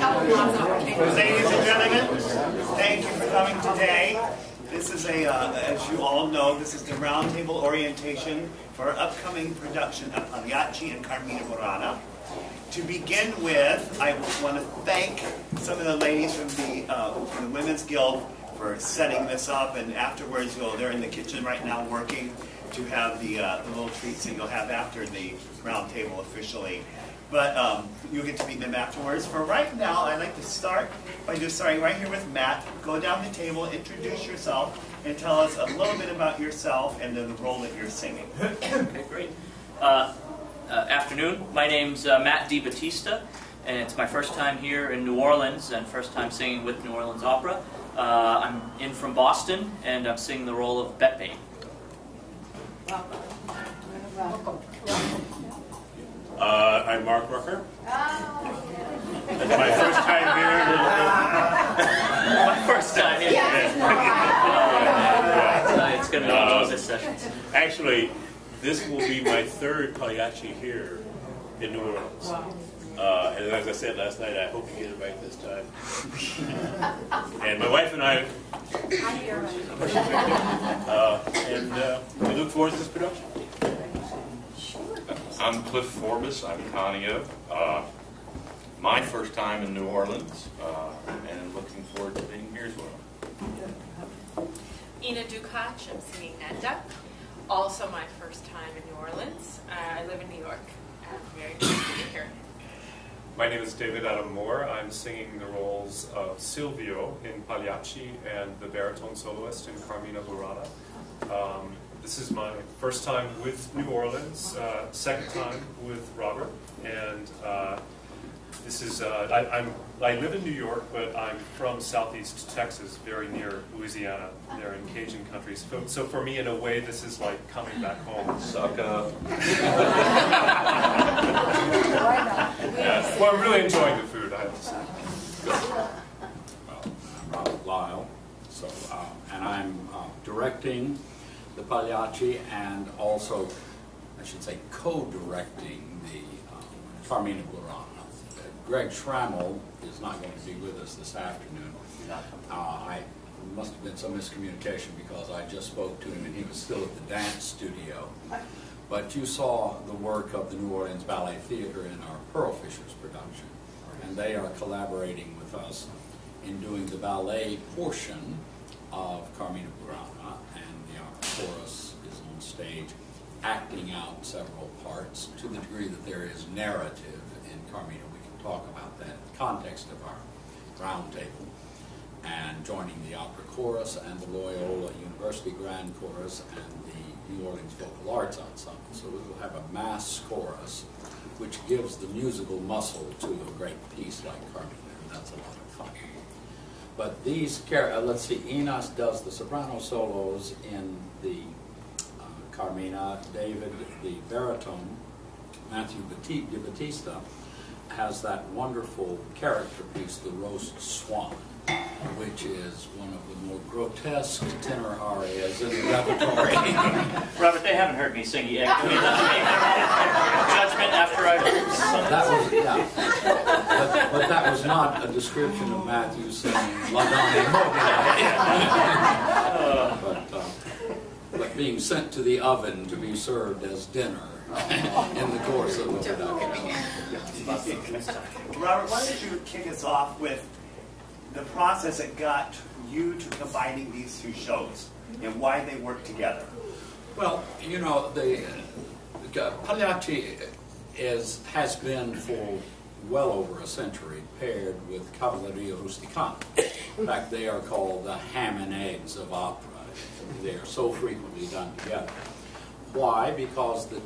Ladies and gentlemen, thank you for coming today. This is as you all know, this is the Roundtable orientation for our upcoming production of Pagliacci-CARMINA Burana. To begin with, I want to thank some of the ladies from the Women's Guild for setting this up, and afterwards, they're in the kitchen right now working to have the little treats that you'll have after the Roundtable officially. But you'll get to meet them afterwards. For right now, I'd like to start by just starting right here with Matt. Go down the table, introduce yourself, and tell us a little bit about yourself and then the role that you're singing. Okay, great. Afternoon. My name's Matt DiBattista, and it's my first time here in New Orleans and first time singing with New Orleans Opera. I'm in from Boston, and I'm singing the role of Beppe. I'm Mark Rucker. It's my first time here. My first time here. It's going to be one of those sessions. Actually, this will be my third Pagliacci here in New Orleans. And as I said last night, I hope you get it right this time. And my wife and I, we look forward to this production. I'm Cliff Forbes. I'm Conio. My first time in New Orleans, and looking forward to being here as well. Ina Dukac, I'm singing Nenda. Also my first time in New Orleans. I live in New York. I'm very pleased to be here. My name is David Adam Moore. I'm singing the roles of Silvio in Pagliacci and the baritone soloist in Carmina Burana. This is my first time with New Orleans, second time with Robert, and this is I live in New York, but I'm from Southeast Texas, very near Louisiana. They're in Cajun country, so for me, in a way, this is like coming back home. Suck up. Well, I'm really enjoying the food, I have to say. Well, I'm Robert Lyle, and I'm directing the Pagliacci and also, I should say, co-directing the Carmina Burana. Greg Schrammel is not going to be with us this afternoon. I must have been some miscommunication because I just spoke to him and he was still at the dance studio. But you saw the work of the New Orleans Ballet Theatre in our Pearl Fishers production, and they are collaborating with us in doing the ballet portion of Carmina Burana, and the opera chorus is on stage acting out several parts to the degree that there is narrative in Carmina. We can talk about that in the context of our roundtable, and joining the opera chorus and the Loyola University Grand Chorus and the New Orleans Vocal Arts Ensemble. So we will have a mass chorus which gives the musical muscle to a great piece like Carmina, and that's a lot of fun. But these, let's see, Enos does the soprano solos in the Carmina. David, the baritone, Matthew DiBattista, has that wonderful character piece, The Roast Swan, which is one of the more grotesque tenor arias in the repertory. Robert, they haven't heard me sing yet. Can we let them make their own judgment after I've sung? That was, yeah. But that was not a description of Matthew singing La Donna Mobile. But being sent to the oven to be served as dinner in the course of the production. Robert, why don't you kick us off with the process that got you to combining these two shows and why they work together? Well, you know, the Pagliacci has been for well over a century paired with Cavalleria Rusticana. In fact, they are called the ham and eggs of opera. They are so frequently done together. Why? Because the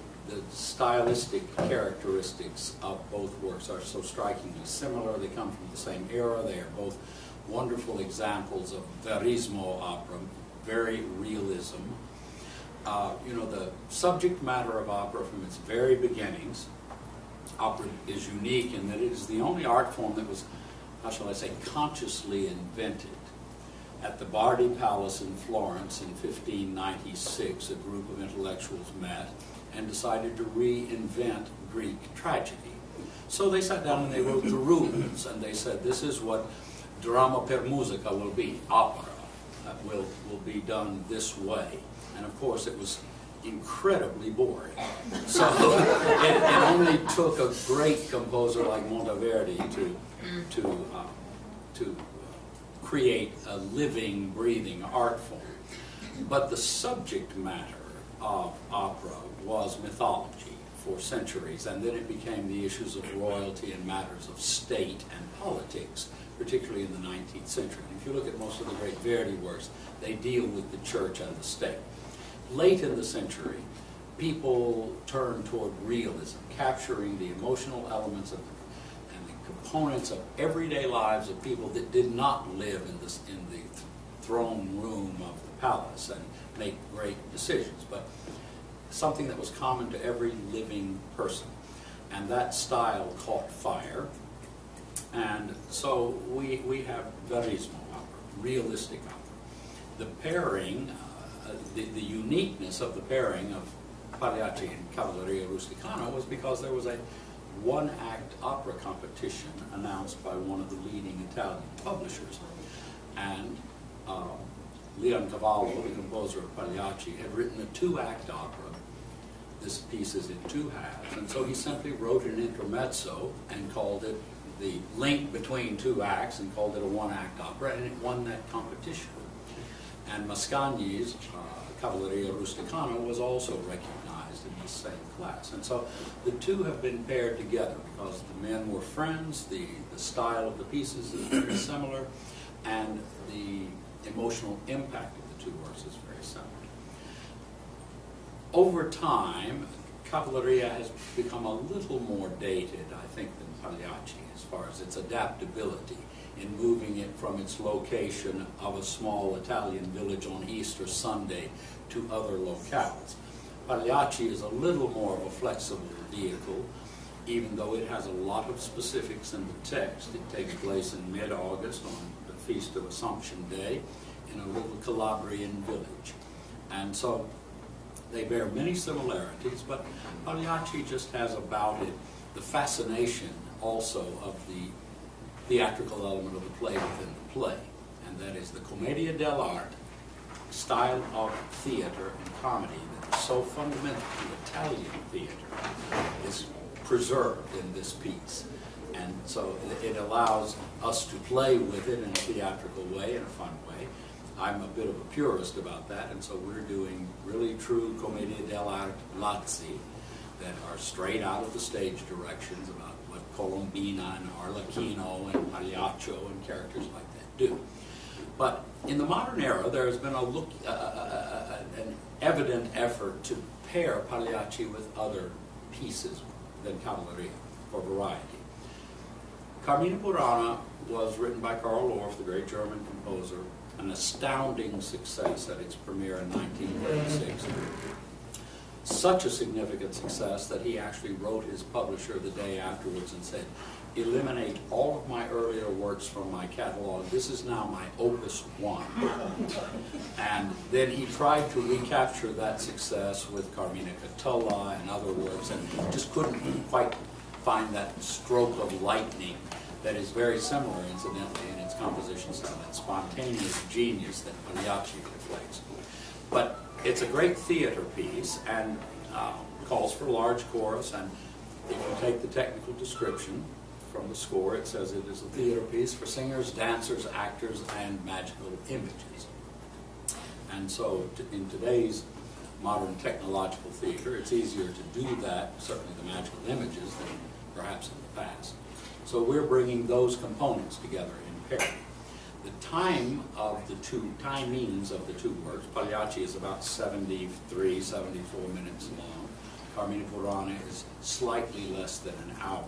stylistic characteristics of both works are so strikingly similar. They come from the same era. They are both wonderful examples of verismo opera, very realism. You know, the subject matter of opera from its very beginnings, opera is unique in that it is the only art form that was, how shall I say, consciously invented. At the Bardi Palace in Florence in 1596, a group of intellectuals met and decided to reinvent Greek tragedy. So they sat down and they wrote the rules, and they said, this is what drama per musica will be, opera, will be done this way. And of course it was incredibly boring. So it only took a great composer like Monteverdi to create a living, breathing art form. But the subject matter of opera was mythology for centuries, and then it became the issues of royalty and matters of state and politics, particularly in the 19th century. And if you look at most of the great Verdi works, they deal with the church and the state. Late in the century, people turned toward realism, capturing the emotional elements of and the components of everyday lives of people that did not live in the throne room of the palace and make great decisions, but something that was common to every living person. And that style caught fire. And so we have verismo opera, realistic opera. The pairing, the uniqueness of the pairing of Pagliacci and Cavalleria Rusticana was because there was a one-act opera competition announced by one of the leading Italian publishers. And Leoncavallo, the composer of Pagliacci, had written a two-act opera. This piece is in two halves, and so he simply wrote an intermezzo and called it the link between two acts and called it a one-act opera, and it won that competition. And Mascagni's Cavalleria Rusticana was also recognized in the same class. And so the two have been paired together because the men were friends, the style of the pieces is very similar, and the emotional impact of the two works is very similar. Over time, Cavalleria has become a little more dated, I think, than Pagliacci as far as its adaptability in moving it from its location of a small Italian village on Easter Sunday to other locales. Pagliacci is a little more of a flexible vehicle, even though it has a lot of specifics in the text. It takes place in mid-August on the Feast of Assumption Day in a little Calabrian village. And so they bear many similarities, but Pagliacci just has about it the fascination also of the theatrical element of the play within the play, and that is the commedia dell'arte style of theater and comedy that is so fundamental to Italian theater is preserved in this piece. And so it allows us to play with it in a theatrical way, in a fun way. I'm a bit of a purist about that, and so we're doing really true commedia dell'arte Lazzi that are straight out of the stage directions about what Colombina and Arlecchino and Pagliaccio and characters like that do. But in the modern era, there has been an evident effort to pair Pagliacci with other pieces than Cavalleria for variety. Carmina Burana was written by Karl Orff, the great German composer, an astounding success at its premiere in 1936. Such a significant success that he actually wrote his publisher the day afterwards and said, eliminate all of my earlier works from my catalog. This is now my opus 1. And then he tried to recapture that success with Carmina Catulla and other works and just couldn't quite find that stroke of lightning that is very similar, incidentally, in its composition style, that spontaneous genius that Pagliacci reflects. But it's a great theater piece and calls for a large chorus, and if you take the technical description from the score, it says it is a theater piece for singers, dancers, actors, and magical images. And so in today's modern technological theater, it's easier to do that, certainly the magical images, than perhaps in the past. So we're bringing those components together in pairing. The time of the two, timings of the two works, Pagliacci is about 73, 74 minutes long. Carmina Burana is slightly less than an hour.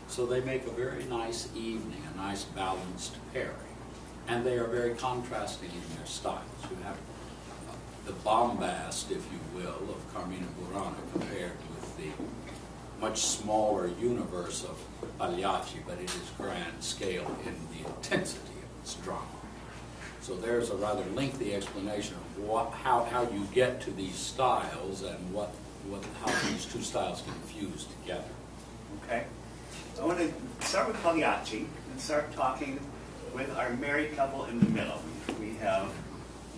So they make a very nice evening, a nice balanced pairing. And they are very contrasting in their styles. You have the bombast, if you will, of Carmina Burana compared with the much smaller universe of Pagliacci, but it is grand scale in the intensity of its drama. So there's a rather lengthy explanation of how you get to these styles and how these two styles can fuse together. Okay. I want to start with Pagliacci and start talking with our married couple in the middle. We have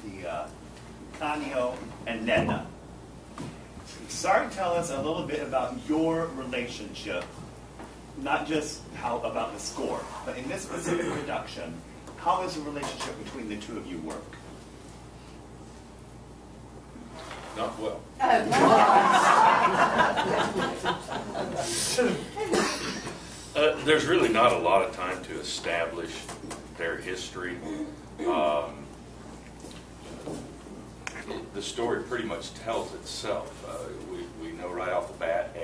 the Canio and Neda. Start, tell us a little bit about your relationship, not just how about the score, but in this specific production, how does the relationship between the two of you work? Not well. There's really not a lot of time to establish their history. The story pretty much tells itself. We know right off the bat,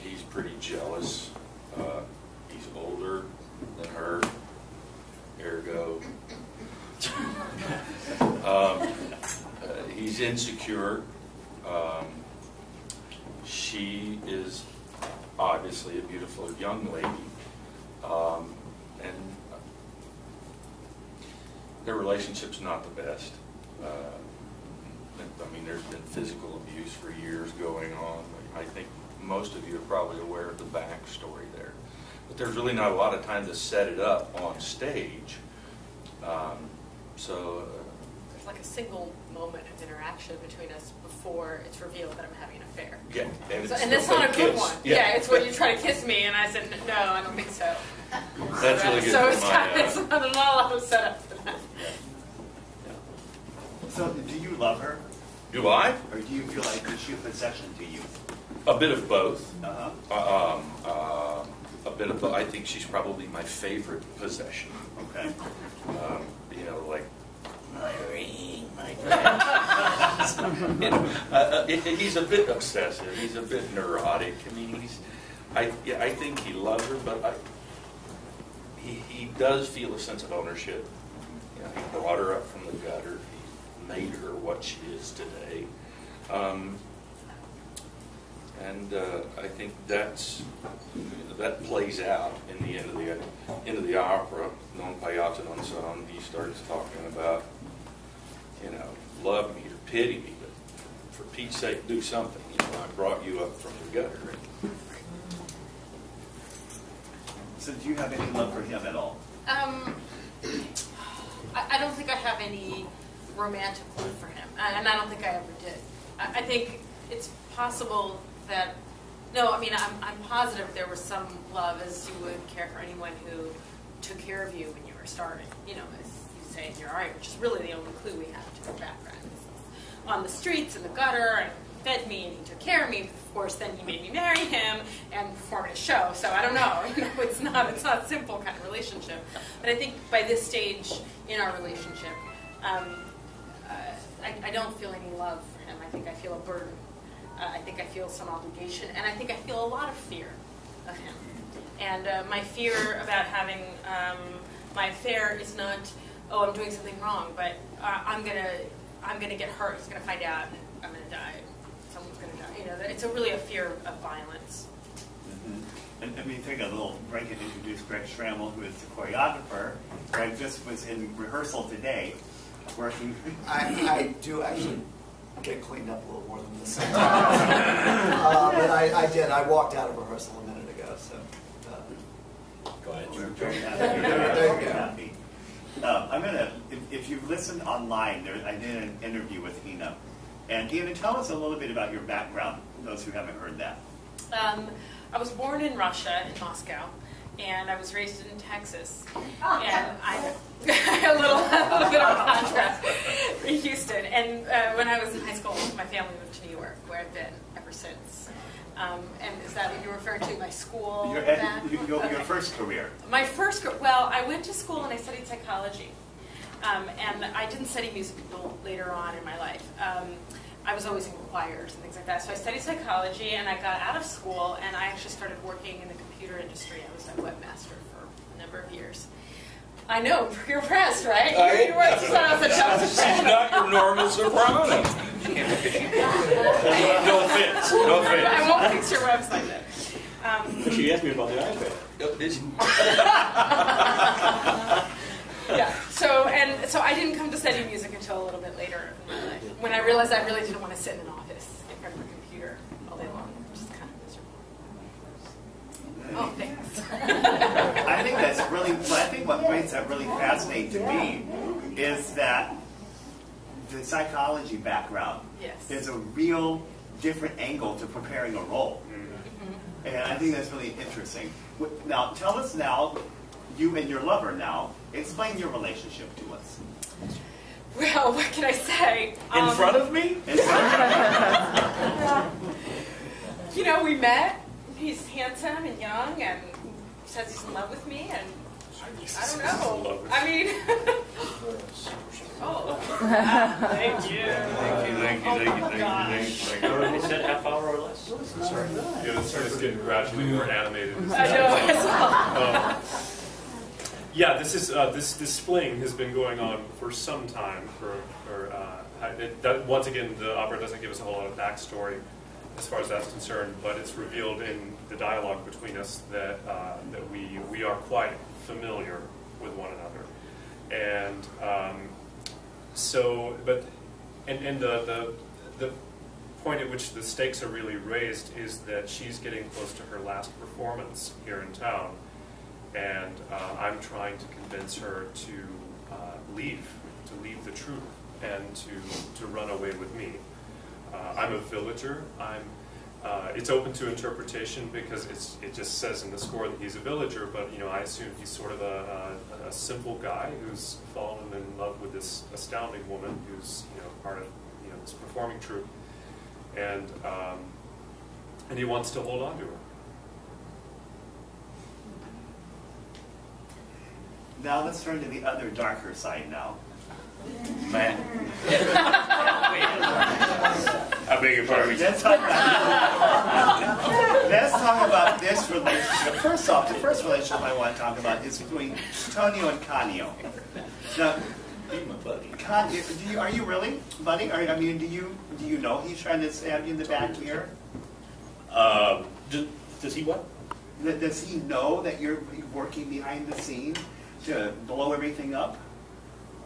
he's pretty jealous. He's older than her, ergo. He's insecure. She is obviously a beautiful young lady. And their relationship's not the best. I mean, there's been physical abuse for years going on. I think most of you are probably aware of the backstory there. But there's really not a lot of time to set it up on stage. There's like a single moment of interaction between us before it's revealed that I'm having an affair. Yeah, and it's not a good one. Yeah, it's when you try to kiss me, and I said, no, I don't think so. That's really good. So it's not a lot of setup for that. So, do you love her? Do I? Or do you feel like she's a possession to you? A bit of both. Uh-huh. A bit of both. I think she's probably my favorite possession. Okay. You know, like my ring, my he's a bit obsessive. He's a bit neurotic. I mean, I think he loves her, but he does feel a sense of ownership. You know, he brought her up from the gutter. He made her what she is today. I think that plays out in the end of the opera. Non paiate non son. He starts talking about, you know, love me or pity me, but for Pete's sake, do something. You know, I brought you up from the gutter. So, do you have any love for him at all? I don't think I have any romantic love for him, and I don't think I ever did. I think it's possible that, no, I mean, I'm positive there was some love, as you would care for anyone who took care of you when you were starting, you know, as you say in your art, which is really the only clue we have to the background. On the streets, in the gutter, and he fed me, and he took care of me. Of course, then he made me marry him and perform at a show, so I don't know, you know, it's not a simple kind of relationship. But I think by this stage in our relationship, I don't feel any love for him. I think I feel a burden. I think I feel some obligation, and I think I feel a lot of fear of him. And my fear about having my affair is not, oh, I'm doing something wrong, but I'm gonna get hurt. He's gonna find out, and I'm gonna die. Someone's gonna die. You know, it's really a fear of violence. Mm-hmm. And I mean, take a little break and introduce Greg Schrammel, who is the choreographer. Greg just was in rehearsal today, working. I do actually get cleaned up a little more than this sometimes. But I did. I walked out of rehearsal a minute ago, so. Go ahead. We're very happy. There you go. Happy. I'm gonna. If you've listened online, I did an interview with Ina, and Ina, tell us a little bit about your background. For those who haven't heard that. I was born in Russia, in Moscow, and I was raised in Texas. And I a little bit of a contrast in Houston. And when I was in high school, my family moved to New York, where I've been ever since. And is that what you're referring to? My school? Your first career. My first, well, I went to school and I studied psychology. And I didn't study music until later on in my life. I was always in choirs and things like that. So I studied psychology, and I got out of school, and I actually started working in the computer industry. I was a webmaster for a number of years. I know, you're impressed, right? You were just thought I was a job She's not your normal soprano. No offense. No offense. I won't fix your website then. She asked me about the iPad. Yeah. So I didn't come to study music until a little bit later in my life, when I realized I really didn't want to sit in an office in front of a computer all day long, which is kind of Oh, thanks. I think that's really, well, I think what makes that really fascinating to me is that the psychology background Yes. is a real different angle to preparing a role. And I think that's really interesting. Now, tell us now, you and your lover now, explain your relationship to us. Well, what can I say? In front of me? You know, we met. He's handsome and young, and says he's in love with me, and I don't know. I mean, oh, thank you. They said half hour or less. Sorry. Yeah, it's getting gradually more animated. I know, as well. Yeah, this fling has been going on for some time. Once again, the opera doesn't give us a whole lot of backstory as far as that's concerned, but it's revealed in the dialogue between us that we are quite familiar with one another, and the point at which the stakes are really raised is that she's getting close to her last performance here in town, and I'm trying to convince her to leave the troupe and to run away with me. I'm a villager. It's open to interpretation because it just says in the score that he's a villager, but I assume he's sort of a simple guy who's fallen in love with this astounding woman who's part of this performing troupe, and he wants to hold on to her. Now let's turn to the other darker side now. Man. I beg your pardon. Let's talk about this relationship. First off, the first relationship I want to talk about is between Tonio and Canio. Now, He's my buddy. Are you really, buddy? Do you know he's trying to stab you in the back here? Does he what? Does he know that you're working behind the scene to blow everything up?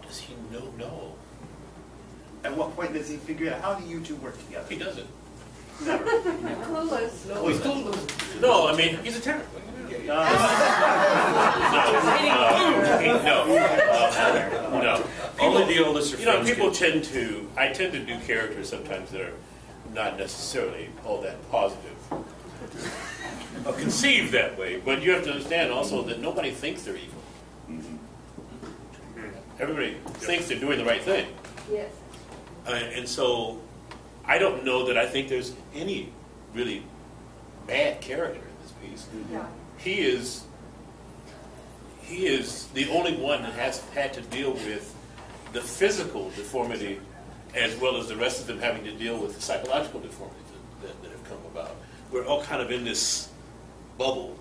Does he know? No. At what point does he figure out how do you two work together? He doesn't. Never. Clueless. Oh, he's clueless. No, I mean, he's a terrorist. No. Only the oldest are friends. People I tend to do characters sometimes that are not necessarily all that positive or conceived that way, but you have to understand also that nobody thinks they're evil. Everybody thinks they're doing the right thing. Yes. And so I don't know that I think there's any really bad character in this piece. Yeah. He is the only one that has had to deal with the physical deformity as well as the rest of them having to deal with the psychological deformities that have come about. We're all kind of in this bubble.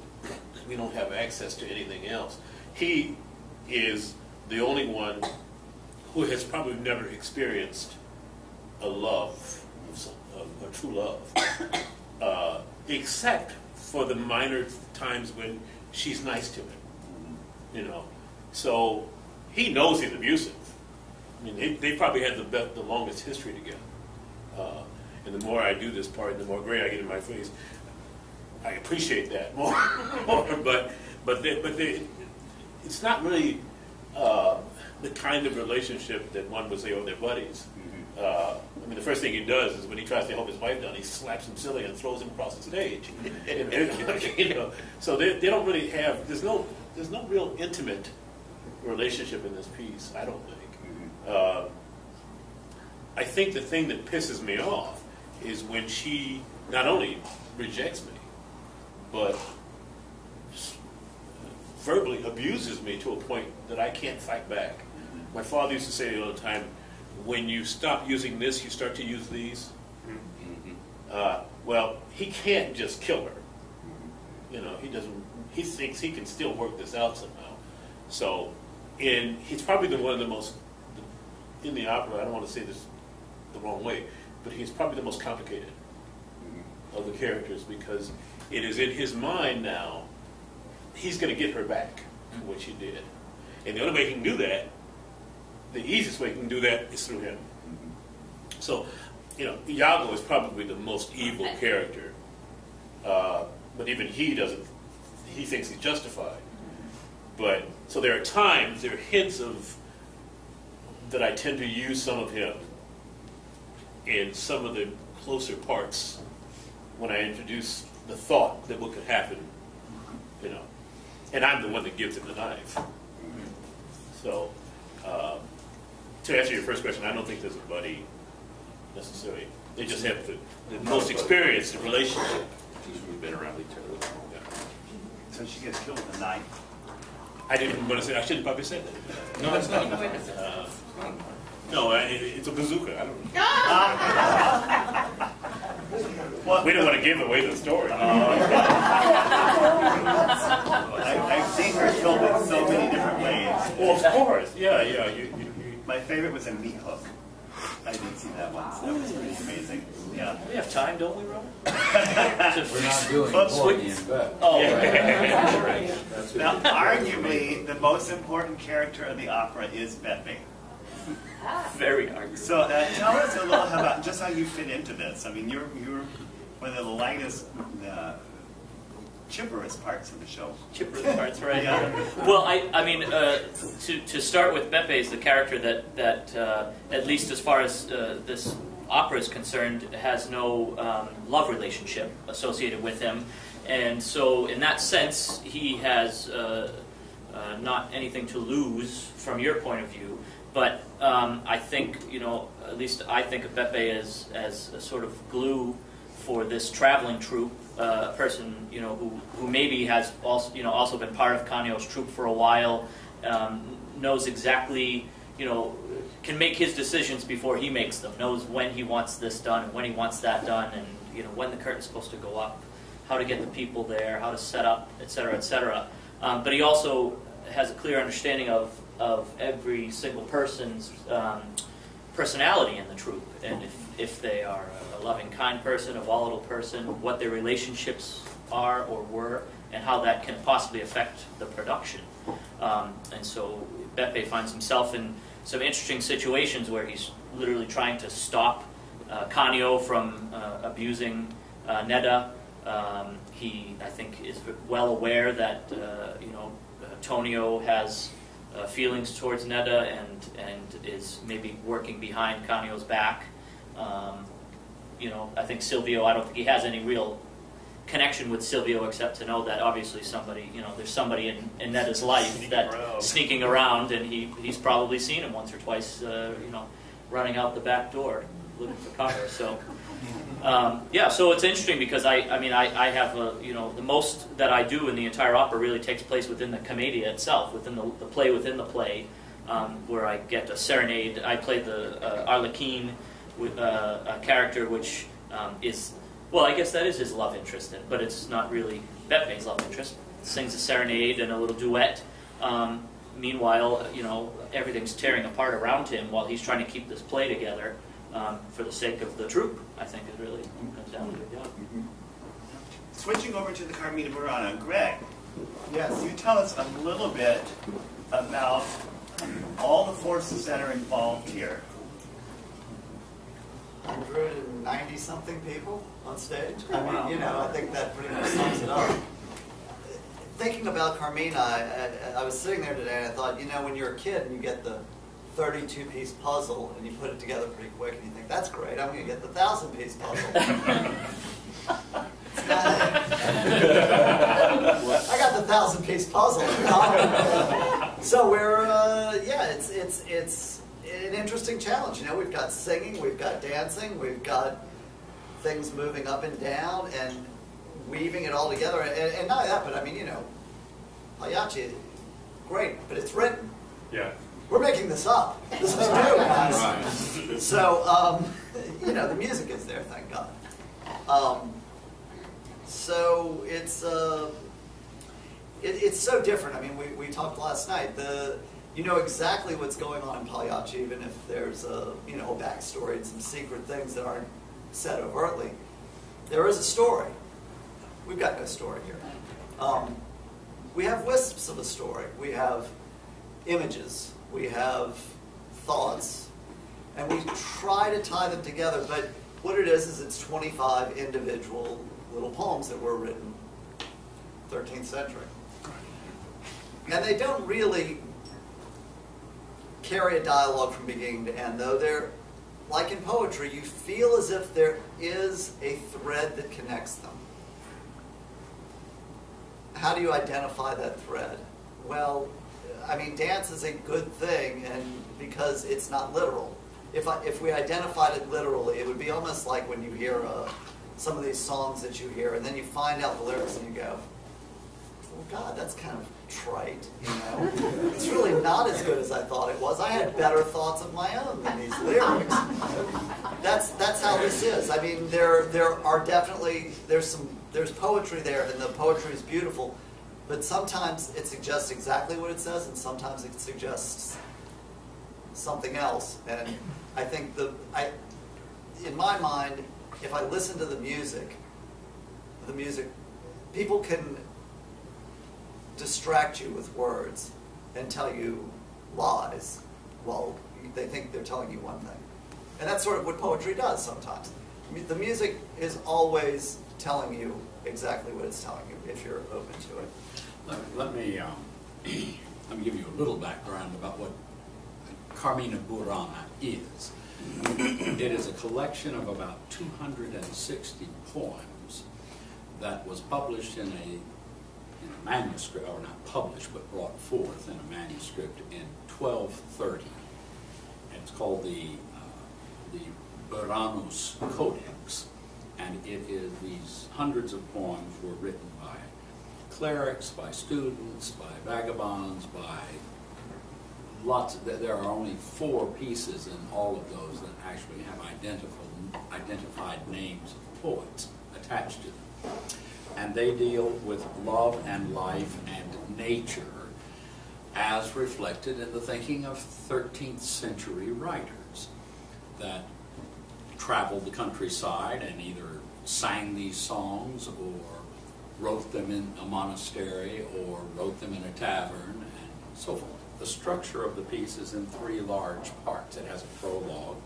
We don't have access to anything else. He is the only one who has probably never experienced a love, a true love, except for the minor times when she's nice to him. So he knows he's abusive. I mean, they probably had the longest history together. And the more I do this part, the more gray I get in my face. I appreciate that more. But it's not really the kind of relationship that one would say, oh, they're buddies. The first thing he does is when he tries to help his wife down, he slaps him silly and throws him across the stage. So they don't really have. There's no real intimate relationship in this piece, I don't think. I think the thing that pisses me off is when she not only rejects me, but verbally abuses me to a point that I can't fight back. My father used to say all the time, when you stop using this, you start to use these. Well, he can't just kill her. He doesn't. He thinks he can still work this out somehow. So, he's probably one of the most, in the opera, I don't want to say this the wrong way, but he's probably the most complicated of the characters because it is in his mind now, he's going to get her back for what she did. And the only way he can do that, the easiest way he can do that is through him. So, Iago is probably the most evil character, but even he doesn't he thinks he's justified. But so there are times, there are hints of that I tend to use some of him in some of the closer parts when I introduce the thought that what could happen, you know. And I'm the one that gives him the knife. So, to answer your first question, I don't think there's a buddy necessarily. They just have the most experience in relationship. We've been around each other. Yeah. So she gets killed with a knife. I didn't want to say. I shouldn't probably say that. No, it's not. No, it's a bazooka. I don't know. Well, We don't want to give away the story. I've seen her killed in so many different ways. Well, of course. Yeah. You My favorite was a meat hook. I did see that once. That was pretty amazing. Yeah. We have time, don't we, Robert? We're not doing Courtney and Beth. Oh, That's Now, arguably, the most important character of the opera is Pepe. very arguable. So tell us a little about just how you fit into this. I mean, you're one of the lightest, chipperest parts of the show. Chipperest parts, right? Yeah. Well, I mean, to start with, Beppe is the character that at least as far as this opera is concerned, has no love relationship associated with him. And so in that sense, he has not anything to lose from your point of view. But I think, at least I think of Beppe as a sort of glue for this traveling troupe, a person, who maybe has also been part of Canio's troupe for a while, knows exactly, can make his decisions before he makes them, knows when he wants this done and when he wants that done, and when the curtain's supposed to go up, how to get the people there, how to set up, etc., etc. But he also has a clear understanding of every single person's personality in the troupe, and if they are a loving, kind person, a volatile person, what their relationships are or were, and how that can possibly affect the production. And so Beppe finds himself in some interesting situations where he's literally trying to stop Canio from abusing Nedda. He, I think, is well aware that Tonio has feelings towards Nedda and is maybe working behind Canio's back. I think Silvio, I don't think he has any real connection with Silvio except to know that obviously somebody, there's somebody in Nedda's life sneaking around, and he's probably seen him once or twice, running out the back door looking for cover. So, so it's interesting because I have the most that I do in the entire opera really takes place within the commedia itself, within the play within the play, where I get a serenade. I play the Arlequin, with a character which is, well, I guess that is his love interest, but it's not really Beppe's love interest. Sings a serenade and a little duet. Meanwhile, everything's tearing apart around him while he's trying to keep this play together for the sake of the troupe. I think it really comes down to it. Yeah. Switching over to the Carmina Burana, Greg. Yes. Can you tell us a little bit about all the forces that are involved here? 190 something people on stage. I mean, I think that pretty much sums it up. Thinking about Carmina, I was sitting there today and I thought, when you're a kid and you get the 32-piece puzzle and you put it together pretty quick and you think, that's great, I'm going to get the 1,000-piece puzzle. I got the 1,000-piece puzzle. So we're, it's an interesting challenge. We've got singing, we've got dancing, we've got things moving up and down and weaving it all together. And not that, but I mean, Pagliacci, great, but it's written. Yeah. We're making this up. This is new, guys. Right. So, the music is there, thank God. So it's so different. I mean, we talked last night. You know exactly what's going on in Pagliacci, even if there's a backstory and some secret things that aren't said overtly. There is a story. We've got no story here. We have wisps of a story. We have images. We have thoughts. And we try to tie them together, but what it is it's 25 individual little poems that were written 13th century. And they don't really carry a dialogue from beginning to end, though they're, like in poetry, you feel as if there is a thread that connects them. How do you identify that thread? Well, I mean, dance is a good thing, and because it's not literal. If we identified it literally, it would be almost like when you hear some of these songs that you hear, and then you find out the lyrics and you go, "Oh God, that's kind of trite, you know? It's really not as good as I thought it was. I had better thoughts of my own than these lyrics." That's how this is. I mean, there are definitely there's poetry there, and the poetry is beautiful, but sometimes it suggests exactly what it says, and sometimes it suggests something else. And I think in my mind, if I listen to the music, people can distract you with words and tell you lies while they think they're telling you one thing. And that's sort of what poetry does sometimes. The music is always telling you exactly what it's telling you if you're open to it. Let me give you a little background about what Carmina Burana is. It is a collection of about 260 poems that was published in a manuscript, or not published, but brought forth in a manuscript in 1230. And it's called the Buranus Codex. And it is, these hundreds of poems were written by clerics, by students, by vagabonds, by lots of, there are only 4 pieces in all of those that actually have identified names of poets attached to them. And they deal with love and life and nature as reflected in the thinking of 13th century writers that traveled the countryside and either sang these songs or wrote them in a monastery or wrote them in a tavern and so forth. The structure of the piece is in 3 large parts. It has a prologue,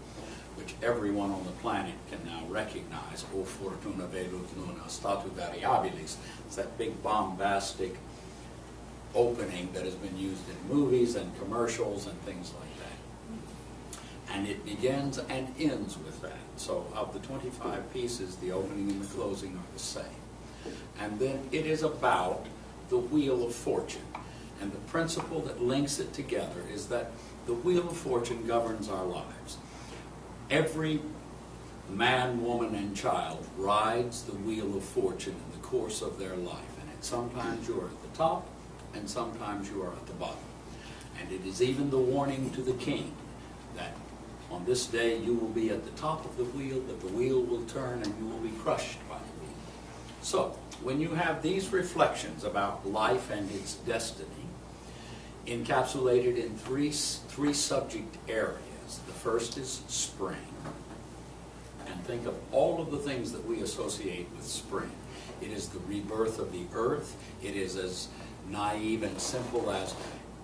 which everyone on the planet can now recognize. O fortuna velut nuna statu variabilis. It's that big bombastic opening that has been used in movies and commercials and things like that. And it begins and ends with that. So of the 25 pieces, the opening and the closing are the same. And then it is about the Wheel of Fortune. And the principle that links it together is that the Wheel of Fortune governs our lives. Every man, woman, and child rides the Wheel of Fortune in the course of their life. And sometimes you are at the top, and sometimes you are at the bottom. And it is even the warning to the king that on this day you will be at the top of the wheel, but the wheel will turn and you will be crushed by the wheel. So, when you have these reflections about life and its destiny, encapsulated in three subject areas. The first is spring. And think of all of the things that we associate with spring. It is the rebirth of the earth. It is as naive and simple as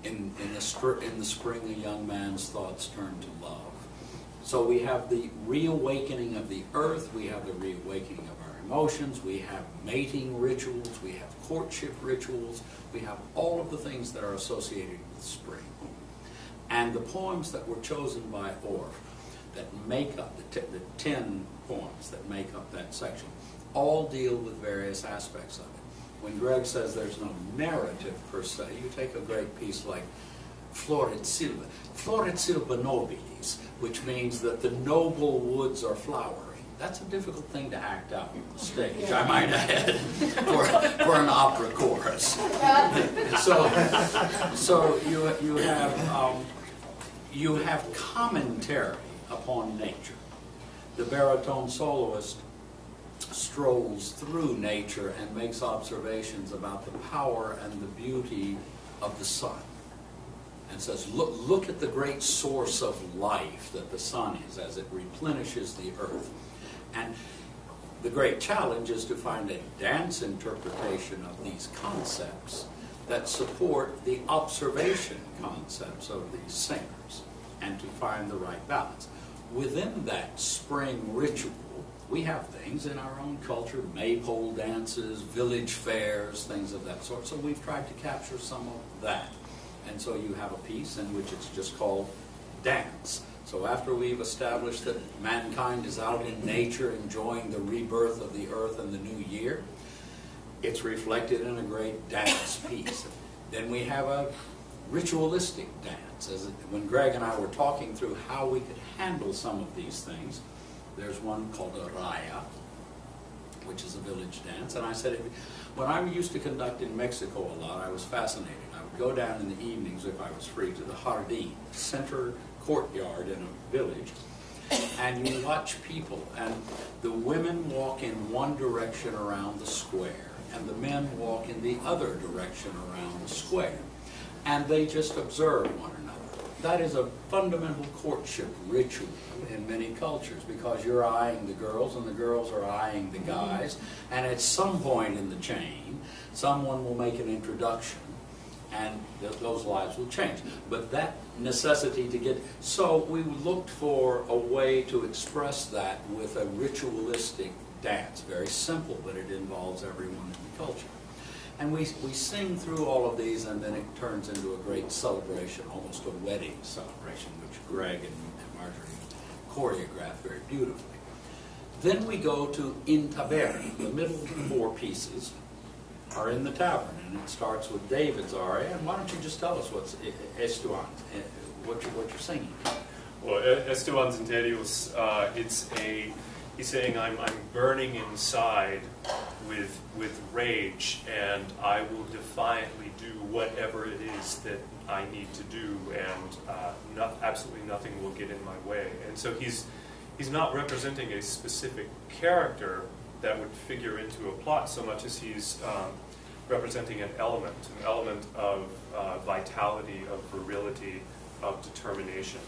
in the spring a young man's thoughts turn to love. So we have the reawakening of the earth. We have the reawakening of our emotions. We have mating rituals. We have courtship rituals. We have all of the things that are associated with spring. And the poems that were chosen by Orff that make up, the 10 poems that make up that section, all deal with various aspects of it. When Greg says there's no narrative per se, you take a great piece like Floret Silva Nobilis, which means that the noble woods are flowering. That's a difficult thing to act out on the stage, I might add, for an opera chorus. So you have commentary upon nature. The baritone soloist strolls through nature and makes observations about the power and the beauty of the sun. And says, look at the great source of life that the sun is as it replenishes the earth. And the great challenge is to find a dance interpretation of these concepts that support the observation concepts of these singers and to find the right balance. Within that spring ritual, we have things in our own culture, maypole dances, village fairs, things of that sort. So we've tried to capture some of that. And so you have a piece in which it's just called dance. So after we've established that mankind is out in nature enjoying the rebirth of the earth and the new year, it's reflected in a great dance piece. Then we have a ritualistic dance. When Greg and I were talking through how we could handle some of these things, there's one called a raya, which is a village dance. And I said, when I used to conduct in Mexico a lot, I was fascinated. I would go down in the evenings, if I was free, to the jardín, center courtyard in a village, and you watch people, and the women walk in one direction around the square, and the men walk in the other direction around the square, and they just observe one another. That is a fundamental courtship ritual in many cultures, because you're eyeing the girls and the girls are eyeing the guys, and at some point in the chain someone will make an introduction and those lives will change. But that necessity to get, so we looked for a way to express that with a ritualistic dance. Very simple, but it involves everyone in the culture. And we sing through all of these, and then it turns into a great celebration, almost a wedding celebration, which Greg and Marjorie choreograph very beautifully. Then we go to In Taberna. The middle four pieces are in the tavern, and it starts with David's aria. And why don't you just tell us what's Estuan, what you're singing? Well, Estuan's Interius, he's saying, I'm burning inside with rage, and I will defiantly do whatever it is that I need to do, and absolutely nothing will get in my way. And so he's not representing a specific character that would figure into a plot so much as he's representing an element of vitality, of virility, of determination.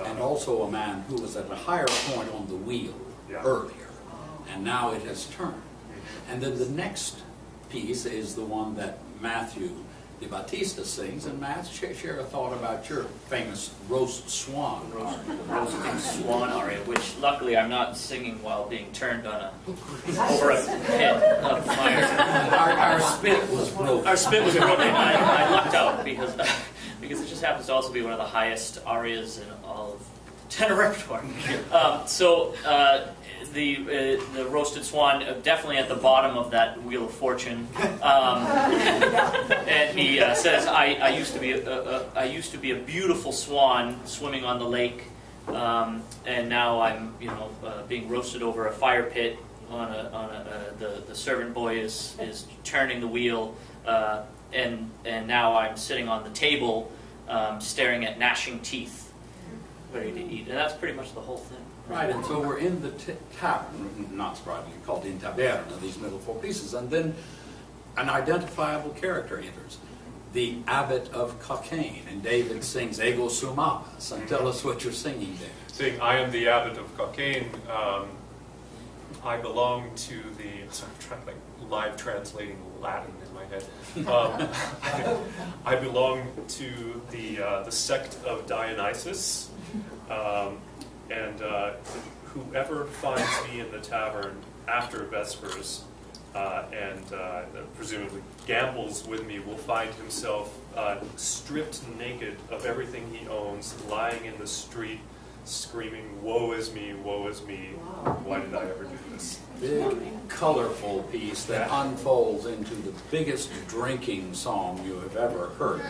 And also a man who was at a higher point on the wheel earlier, and now it has turned. And then the next piece is the one that Matthew de Batista sings, and Matt, share a thought about your famous roast swan aria. Roasting swan aria, which luckily I'm not singing while being turned on over a pit of fire. Our spit was broken. Our spit was broken. I lucked out because it just happens to also be one of the highest arias in all of tenor repertoire. The roasted swan, definitely at the bottom of that Wheel of Fortune, and he says, "I used to be a beautiful swan swimming on the lake, and now I'm being roasted over a fire pit. The servant boy is turning the wheel, and now I'm sitting on the table, staring at gnashing teeth, ready to eat." And that's pretty much the whole thing. Right, and so we're in the tavern, not surprisingly called In Taberna, these middle four pieces, and then an identifiable character enters, the abbot of Cockaigne, and David sings Ego Sum Abbas, and tell us what you're singing there. Saying, I am the abbot of Cockaigne. I belong to the, sorry, I'm trying to live translating Latin in my head. I belong to the sect of Dionysus. And whoever finds me in the tavern after Vespers and presumably gambles with me will find himself stripped naked of everything he owns, lying in the street, screaming, woe is me, why did I ever do this? Big, colorful piece that unfolds into the biggest drinking song you have ever heard,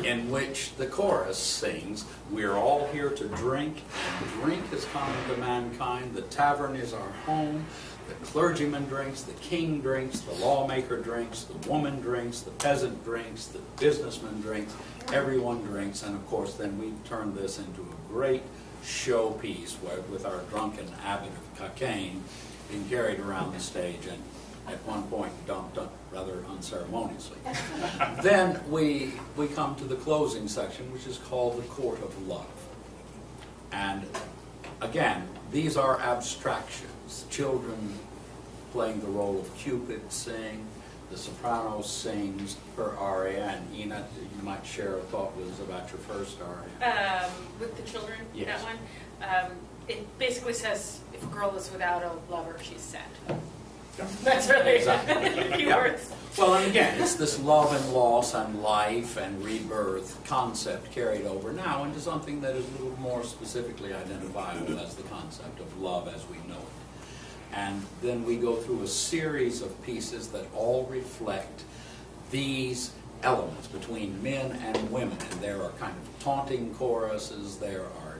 in which the chorus sings, we're all here to drink, and drink has come to mankind, the tavern is our home, the clergyman drinks, the king drinks, the lawmaker drinks, the woman drinks, the peasant drinks, the businessman drinks, everyone drinks, and of course then we turn this into a great showpiece with our drunken abbot of Cockaigne being carried around the stage and at one point dumped rather unceremoniously. Then we come to the closing section, which is called the Court of Love. And again, these are abstractions. Children playing the role of Cupid sing, the soprano sings her aria, and Ina, you might share a thought with us about your first aria. With the children, yes. That one. it basically says, if a girl is without a lover, she's sad. That's really Exactly. key Yeah. words. Well, and again, it's this love and loss and life and rebirth concept carried over now into something that is a little more specifically identifiable as the concept of love as we know it. And then we go through a series of pieces that all reflect these elements between men and women. And there are kind of taunting choruses, there are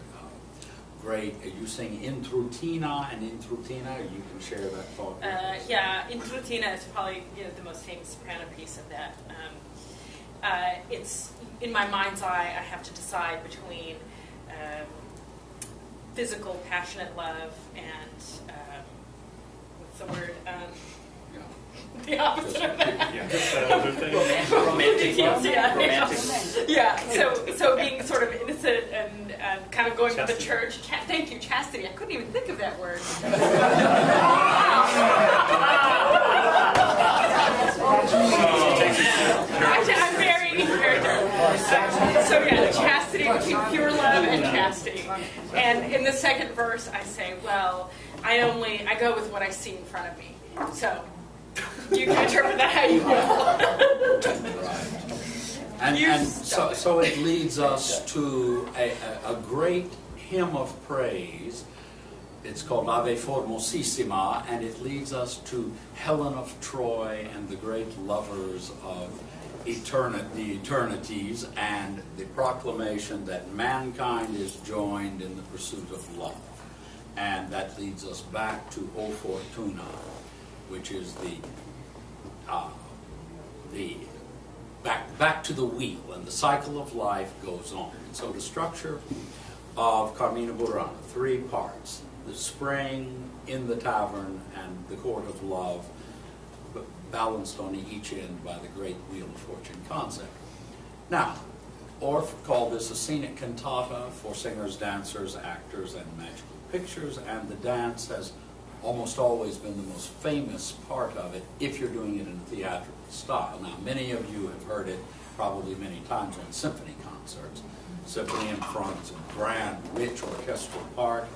great, you sing Intrutina and Intrutina, you can share that thought with us. Yeah, Intrutina is probably the most famous soprano piece of that. It's, in my mind's eye, I have to decide between physical, passionate love and, what's the word? The opposite of that. Romantic love. Yeah. Romantic. Yeah, so being sort of innocent and kind of going to the church. Thank you, chastity. I couldn't even think of that word. Actually, I'm very so yeah, chastity between pure love and chastity. And in the second verse, I say, well, I go with what I see in front of me. So you can interpret that how you will. Right. And so it leads us to a great hymn of praise. It's called Ave Formosissima, and it leads us to Helen of Troy and the great lovers of the eternities, and the proclamation that mankind is joined in the pursuit of love. And that leads us back to O Fortuna, which is back to the wheel, and the cycle of life goes on. And so the structure of Carmina Burana, 3 parts: the spring in the tavern and the court of love, balanced on each end by the great wheel of fortune concept. Now, Orff called this a scenic cantata for singers, dancers, actors, and magical pictures, and the dance has almost always been the most famous part of it if you're doing it in a theatrical style. Now, many of you have heard it probably many times on symphony concerts. Symphony in front is a grand, rich orchestral part,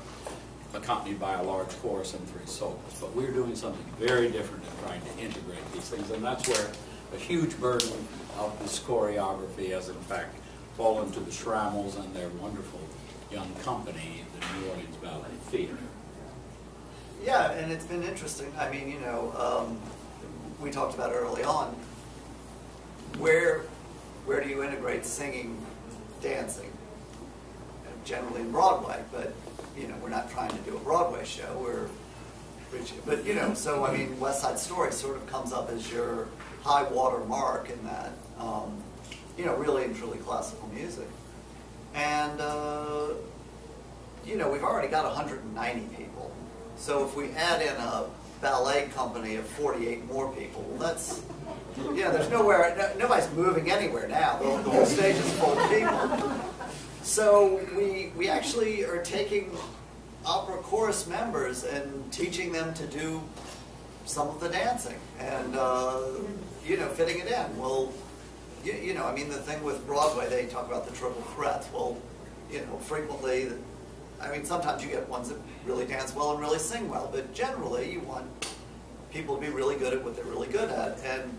accompanied by a large chorus and 3 solos. But we're doing something very different in trying to integrate these things, and that's where a huge burden of this choreography has in fact fallen to the Schrammels and their wonderful young company, the New Orleans Ballet Theater. Yeah, and it's been interesting. I mean, we talked about early on, where do you integrate singing, dancing? Generally in Broadway, but we're not trying to do a Broadway show. But so I mean, West Side Story sort of comes up as your high water mark in that, really and truly classical music. And we've already got 190 people. So if we add in a ballet company of 48 more people, well, that's there's nowhere, nobody's moving anywhere now. The whole stage is full of people. So we actually are taking opera chorus members and teaching them to do some of the dancing and fitting it in. Well, I mean, the thing with Broadway, they talk about the triple threat. Well, frequently, I mean, sometimes you get ones that really dance well and really sing well, but generally you want people to be really good at what they're really good at, and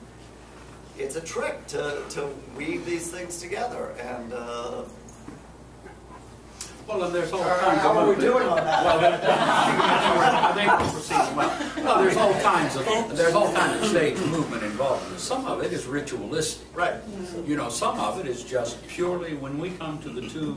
it's a trick to weave these things together. And well, and there's all kinds how of are we doing on that? I think we're proceeding well. Well, there's all kinds of stage movement involved in this. Some of it is ritualistic. Right. Some of it is just purely when we come to the 2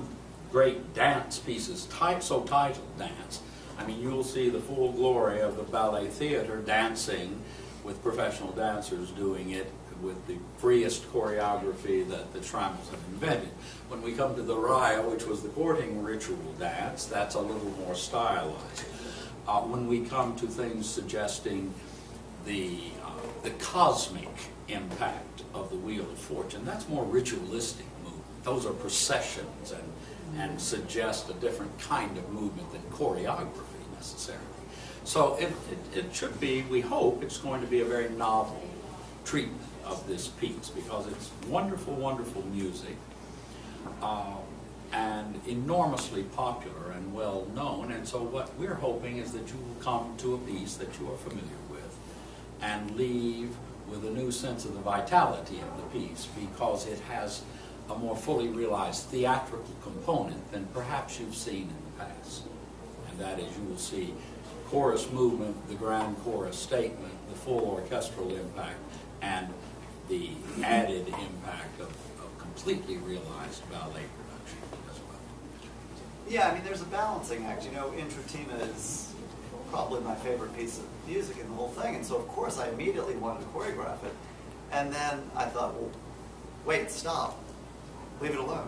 great dance pieces, so titled dance. I mean, you'll see the full glory of the ballet theater dancing with professional dancers doing it with the freest choreography that the Schrammels have invented. When we come to the Raya, which was the courting ritual dance, that's a little more stylized. When we come to things suggesting the cosmic impact of the Wheel of Fortune, that's more ritualistic movement. Those are processions and suggest a different kind of movement than choreography necessarily. So it should be, we hope, it's going to be a very novel treatment of this piece because it's wonderful, wonderful music. and enormously popular and well known. And so what we're hoping is that you will come to a piece that you are familiar with and leave with a new sense of the vitality of the piece, because it has a more fully realized theatrical component than perhaps you've seen in the past. And that is, you will see chorus movement, the grand chorus statement, the full orchestral impact, and the added impact of completely realized ballet production as well. Yeah, I mean, there's a balancing act. You know, Intratina is probably my favorite piece of music in the whole thing, and so of course I immediately wanted to choreograph it. And then I thought, well, wait, stop, leave it alone.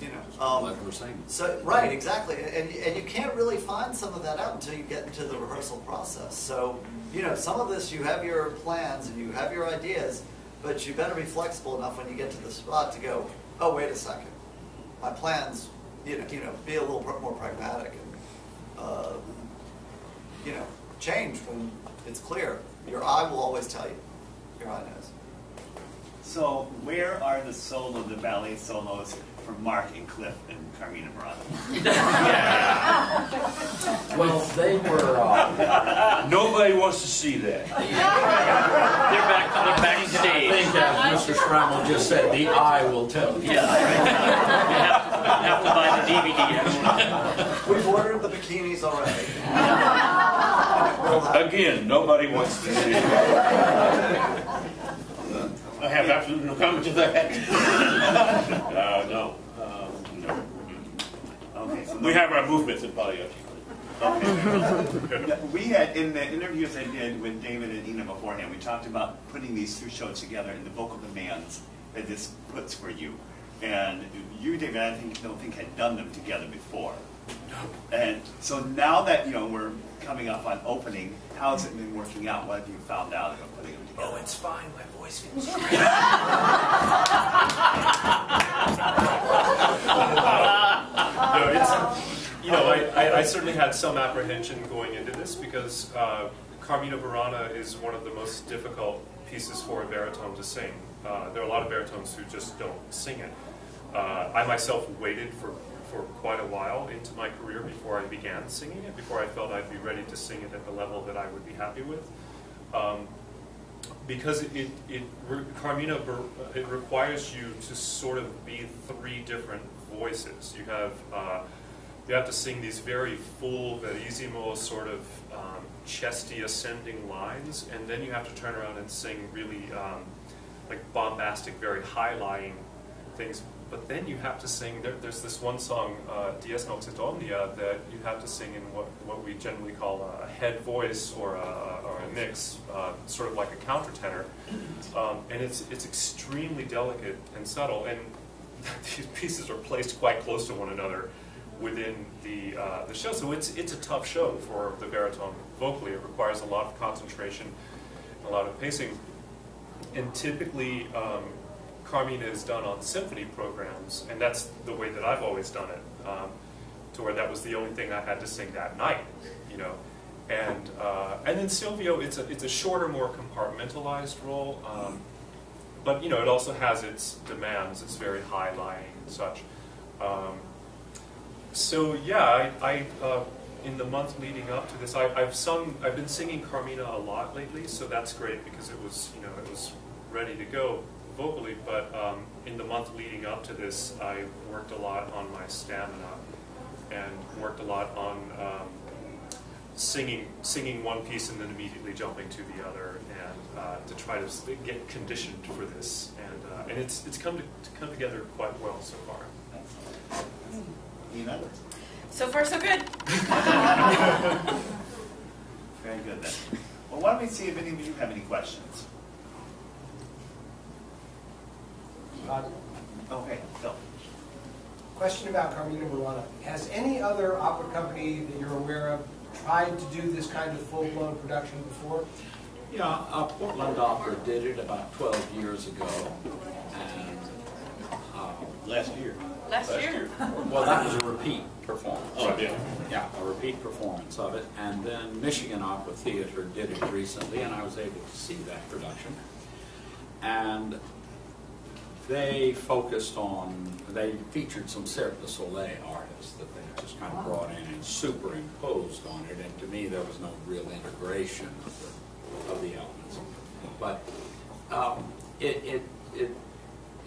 You know, Like we're saying. so right, exactly, and you can't really find some of that out until you get into the rehearsal process. So, you know, some of this you have your plans and you have your ideas, but you better be flexible enough when you get to the spot to go, oh, wait a second, my plans, you know, be a little more pragmatic and, you know, change when it's clear. Your eye will always tell you. Your eye knows. So where are the ballet solos for Mark and Cliff and Carmina Burana? Well, they were... Nobody wants to see that. They're I backstage. think, as Mr. Schrammel just said, the eye will tell you. Yeah, you have to buy the DVD. We've ordered the bikinis already. Again, nobody wants to see that. I have absolutely no comment to that. No. Okay, so We have our movements in Pagliacci. Okay. We had, in the interviews I did with David and Ina beforehand, we talked about putting these two shows together and the vocal demands that this puts for you. And you, David, I don't think had done them together before. And so now that, you know, we're coming up on opening, how's it been working out? What have you found out about putting them together? Oh, it's fine. My voice feels No, it's, you know, I certainly had some apprehension going into this because Carmina Burana is one of the most difficult pieces for a baritone to sing. There are a lot of baritones who just don't sing it. I myself waited for quite a while into my career before I began singing it, before I felt I'd be ready to sing it at the level that I would be happy with. Because Carmina, it requires you to sort of be three different voices. You have to sing these very full, verissimo, sort of chesty ascending lines, and then you have to turn around and sing really like bombastic, very high-lying things. But then you have to sing, there's this one song, Dies Nox et Omnia, that you have to sing in what we generally call a head voice or a mix, sort of like a countertenor. And it's extremely delicate and subtle, and these pieces are placed quite close to one another within the show. So it's a tough show for the baritone vocally. It requires a lot of concentration, a lot of pacing. And typically, Carmina is done on symphony programs, and that's the way that I've always done it, to where that was the only thing I had to sing that night, you know. And then Silvio, it's a shorter, more compartmentalized role, but you know, it also has its demands. It's very high-lying and such. So yeah, I in the month leading up to this, I've been singing Carmina a lot lately, so that's great because it was ready to go vocally, but in the month leading up to this, I worked a lot on my stamina and worked a lot on singing one piece and then immediately jumping to the other, and to try to get conditioned for this, and it's come together quite well so far. Ina? So far, so good. Very good then. Well, why don't we see if any of you have any questions? Okay, Phil. Question about Carmina Burana. Has any other opera company that you're aware of tried to do this kind of full-blown production before? Yeah, Portland Opera did it about 12 years ago, and Last year. Last year. well, that was a repeat performance. Oh, yeah. Yeah, a repeat performance of it, and then Michigan Opera Theater did it recently, and I was able to see that production. And they focused on, they featured some Cirque du Soleil artists that they just kind of brought in and superimposed on it, and to me there was no real integration of the elements. But it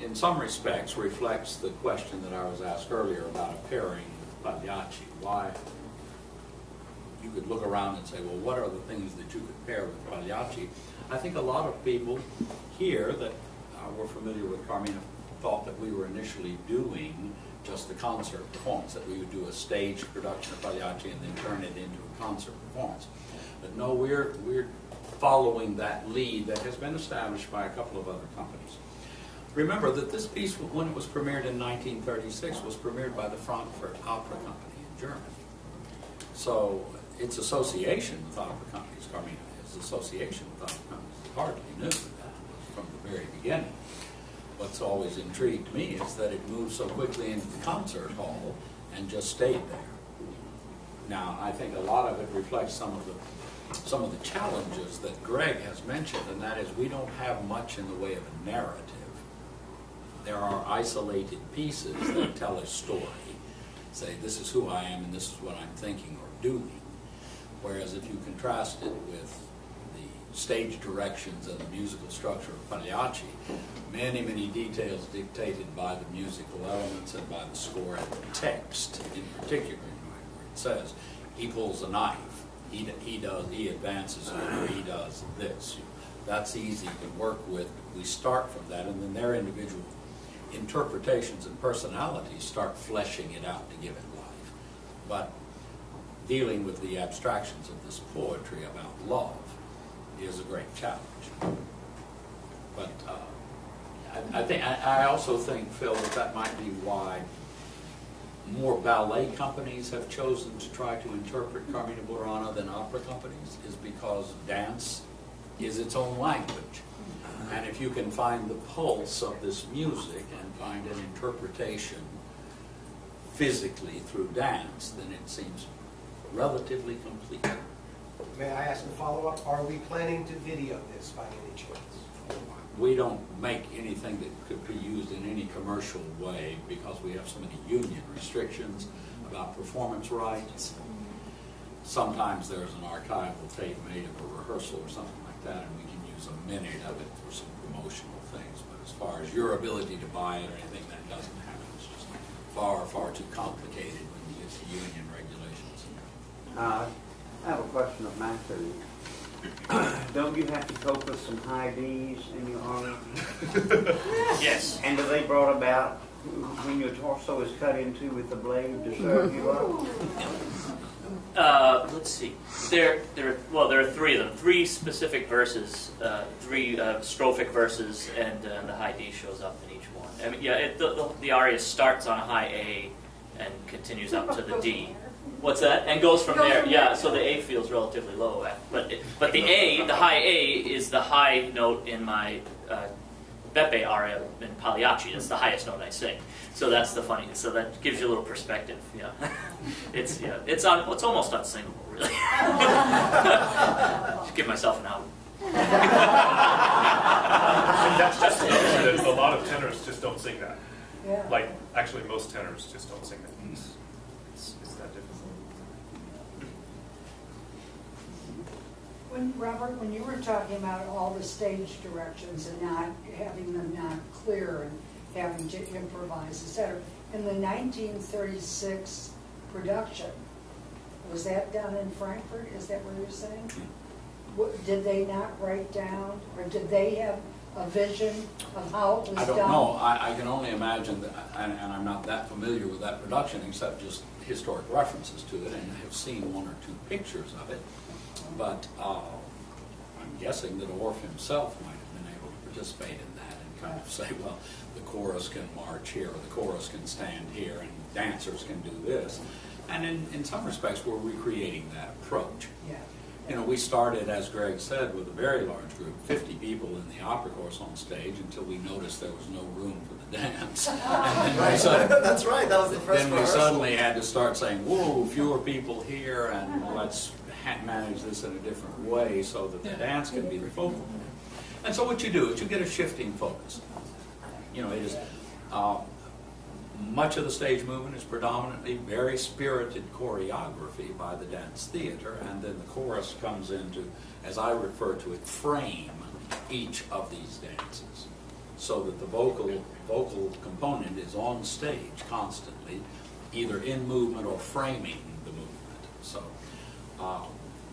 in some respects reflects the question that I was asked earlier about a pairing with Pagliacci. Why? You could look around and say, well, what are the things that you could pair with Pagliacci? I think a lot of people here that were familiar with Carmina thought that we were initially doing just the concert performance, that we would do a staged production of Pagliacci and then turn it into a concert performance. But no, we're following that lead that has been established by a couple of other companies. Remember that this piece, when it was premiered in 1936, was premiered by the Frankfurt Opera Company in Germany. So its association with opera companies, Carmina's association with opera companies, is hardly new from the very beginning. What's always intrigued me is that it moved so quickly into the concert hall and just stayed there. Now, I think a lot of it reflects some of the challenges that Greg has mentioned, and that is we don't have much in the way of a narrative. There are isolated pieces that tell a story, say this is who I am and this is what I'm thinking or doing. Whereas if you contrast it with the stage directions and the musical structure of Pagliacci, many, many details dictated by the musical elements and by the score and the text in particular, where it says he pulls a knife, he advances or he does this. That's easy to work with. We start from that, and then their individual interpretations and personalities start fleshing it out to give it life. But dealing with the abstractions of this poetry about love is a great challenge. But I also think, Phil, that might be why more ballet companies have chosen to try to interpret Carmina Burana than opera companies, is because dance is its own language. And if you can find the pulse of this music and find an interpretation physically through dance, then it seems relatively complete. May I ask a follow-up? Are we planning to video this by any chance? We don't make anything that could be used in any commercial way because we have so many union restrictions about performance rights. Sometimes there's an archival tape made of a rehearsal or something like that, and we can use a minute of it for some promotional things. But as far as your ability to buy it or anything, that doesn't happen. It's just far, far too complicated when you get to union regulations. I have a question of Matt. Don't you have to cope with some high D's in your art? Yes. And do they brought about when your torso is cut into with the blade to serve you up? Let's see. There are three of them. Three specific verses, three strophic verses, and the high D shows up in each one. I mean, yeah, the aria starts on a high A and continues up to the D. What's that? And goes from there. Yeah, so the A feels relatively low. But the A, the high A, is the high note in my Beppe aria in Pagliacci. That's the highest note I sing. So that's the funny. So that gives you a little perspective. Yeah, it's almost unsingable, really. Just give myself an album. And that's just the opposite. A lot of tenors just don't sing that. Yeah. Like, actually, most tenors just don't sing that. It's that difficult. Robert, when you were talking about all the stage directions and not having them not clear and having to improvise, etc., in the 1936 production, was that done in Frankfurt? Is that what you're saying? Did they not write down, or did they have a vision of how it was done? I don't know. I can only imagine that, and I'm not that familiar with that production except just historic references to it, and have seen one or two pictures of it. But I'm guessing that Orff himself might have been able to participate in that and kind of say, well, the chorus can march here, or the chorus can stand here, and dancers can do this. And in some respects, we're recreating that approach. Yeah. You know, we started, as Greg said, with a very large group, 50 people in the opera course on stage, until we noticed there was no room for the dance. And then Right. That's right. That was the first Then we rehearsal. suddenly had to start saying, whoa, fewer people here, and let's manage this in a different way so that the dance can be the focal point. And so what you do is you get a shifting focus. You know, it is much of the stage movement is predominantly very spirited choreography by the dance theater, and then the chorus comes in to, as I refer to it, frame each of these dances, so that the vocal component is on stage constantly, either in movement or framing the movement. So,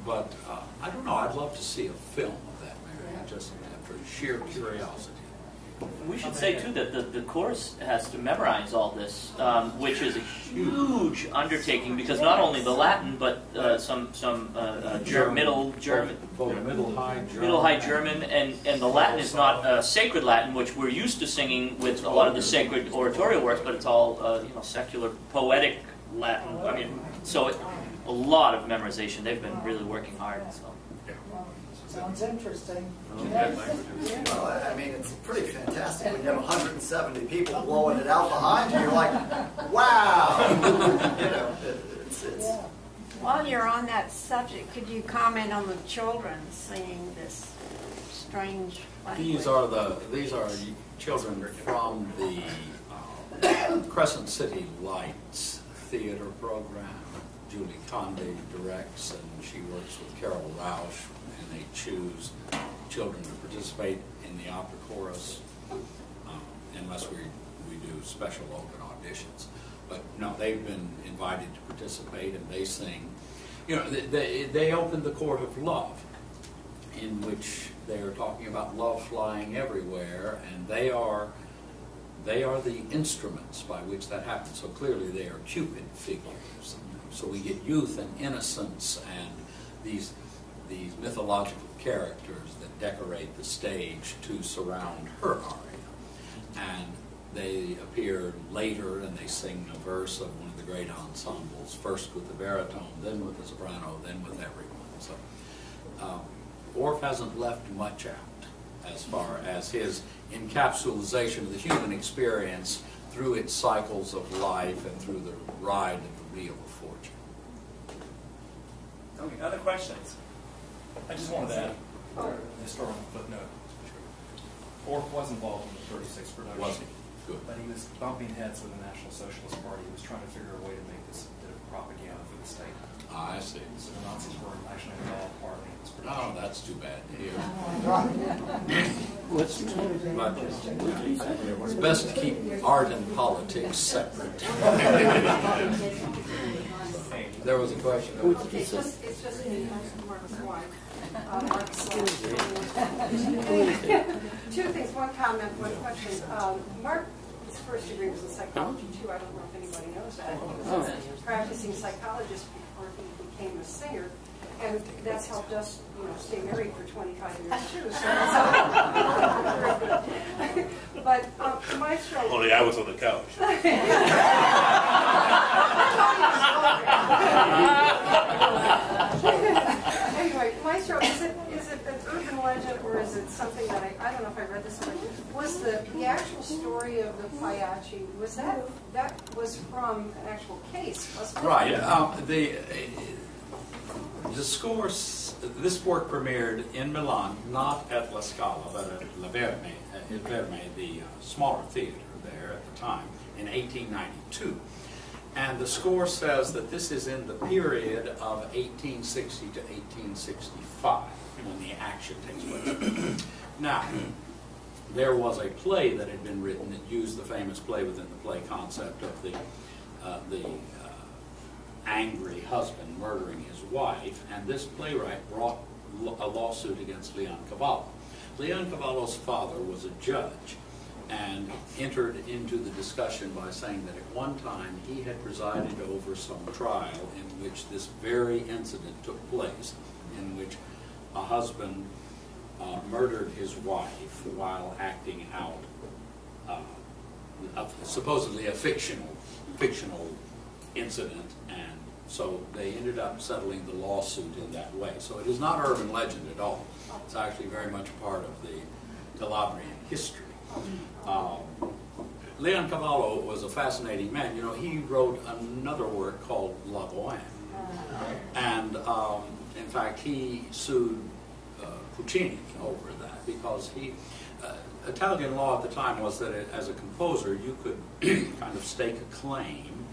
but I don't know. I'd love to see a film of that, Mary, just for sheer curiosity. We should say too that the chorus has to memorize all this, which is a huge undertaking, because not only the Latin but some Middle German, Middle High German, and the Latin is not sacred Latin, which we're used to singing with a lot of the sacred oratorio works, but it's all secular poetic Latin. I mean, so a lot of memorization. They've been really working hard. So. Sounds interesting. Well, I mean, it's pretty fantastic when you have 170 people blowing it out behind you. You're like, wow! You know, it's While you're on that subject, could you comment on the children singing this strange language? These are children from the Crescent City Lights theater program. Julie Conde directs, and she works with Carol Rausch, and they choose children to participate in the opera chorus, unless we do special open auditions. But no, they've been invited to participate, and they sing. You know, they open the Court of Love, in which they are talking about love flying everywhere, and they are the instruments by which that happens. So clearly they are Cupid figures. So we get youth and innocence and these mythological characters that decorate the stage to surround her aria. And they appear later, and they sing a verse of one of the great ensembles, first with the baritone, then with the soprano, then with everyone. So Orff hasn't left much out as far as his encapsulation of the human experience through its cycles of life and through the ride of the wheel of fortune. Okay, other questions? I just wanted to add a historical footnote. Orff was involved in the 36 production. Was he? Good. But he was bumping heads with the National Socialist Party. He was trying to figure a way to make this a bit of propaganda for the state. I see. So the Nazis were actually involved partly in this production. Oh, that's too bad to hear. But it's best to keep art and politics separate. There was a question. It's just Mark's wife. Two things, one comment, one question. Mark's first degree was in psychology too. I don't know if anybody knows that. He was a practicing psychologist before he became a singer. And that's helped us, stay married for 25 years too. So very good. But Maestro. Only I was on the couch. Anyway, Maestro, is it an urban legend, or is it something that I don't know if I read this one? Was the actual story of the Pagliacci, was that was from an actual case, wasn't it? Right. The score, this work premiered in Milan, not at La Scala, but at Il Verme, the smaller theater there at the time, in 1892. And the score says that this is in the period of 1860 to 1865, when the action takes place. Now, there was a play that had been written that used the famous play within the play concept of the angry husband murdering his wife, and this playwright brought a lawsuit against Leoncavallo. Leoncavallo's father was a judge and entered into the discussion by saying that at one time he had presided over some trial in which this very incident took place, in which a husband murdered his wife while acting out supposedly a fictional incident, and so they ended up settling the lawsuit in that way. So it is not urban legend at all. It's actually very much a part of the Calabrian history. Leoncavallo was a fascinating man. He wrote another work called La Bohème, and in fact he sued Puccini over that, because Italian law at the time was that as a composer, you could kind of stake a claim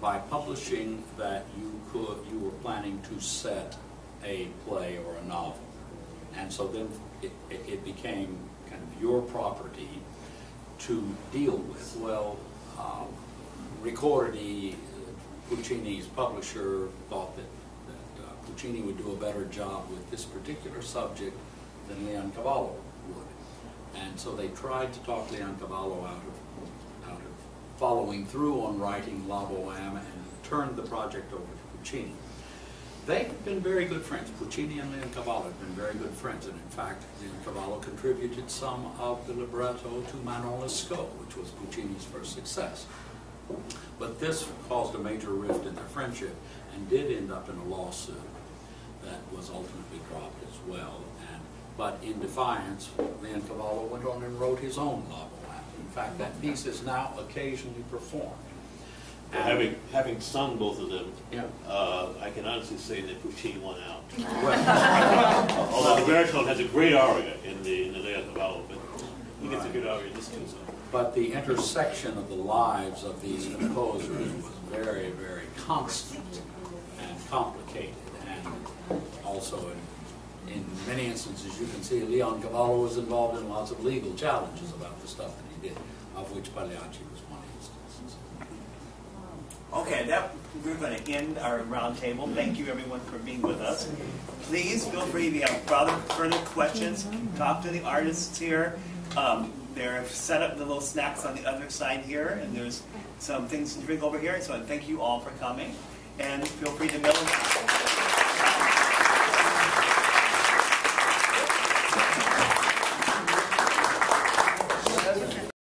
by publishing that you were planning to set a play or a novel. And so then it became kind of your property to deal with. Well, Ricordi, Puccini's publisher, thought that Puccini would do a better job with this particular subject than Leoncavallo would. And so they tried to talk Leoncavallo out of following through on writing La Bohème and turned the project over to Puccini. They had been very good friends. Puccini and Leoncavallo had been very good friends, and in fact, Leoncavallo contributed some of the libretto to Manon Lescaut, which was Puccini's first success. But this caused a major rift in their friendship and did end up in a lawsuit that was ultimately dropped as well. But in defiance, Leoncavallo went on and wrote his own La Bohème. In fact, that piece is now occasionally performed. Well, having sung both of them, yeah. I can honestly say that Puccini won out. Well, although the baritone has a great aria in the Leoncavallo, but he gets a good aria in this too. So. But the intersection of the lives of these composers was very, very constant and complicated, and also in many instances, you can see Leoncavallo was involved in lots of legal challenges about the stuff that he did, of which Pagliacci was one instance. Okay, we're going to end our roundtable. Thank you, everyone, for being with us. Please feel free if you have further questions. Talk to the artists here. They're set up the little snacks on the other side here, and there's some things to drink over here. So thank you all for coming, and feel free to mail them.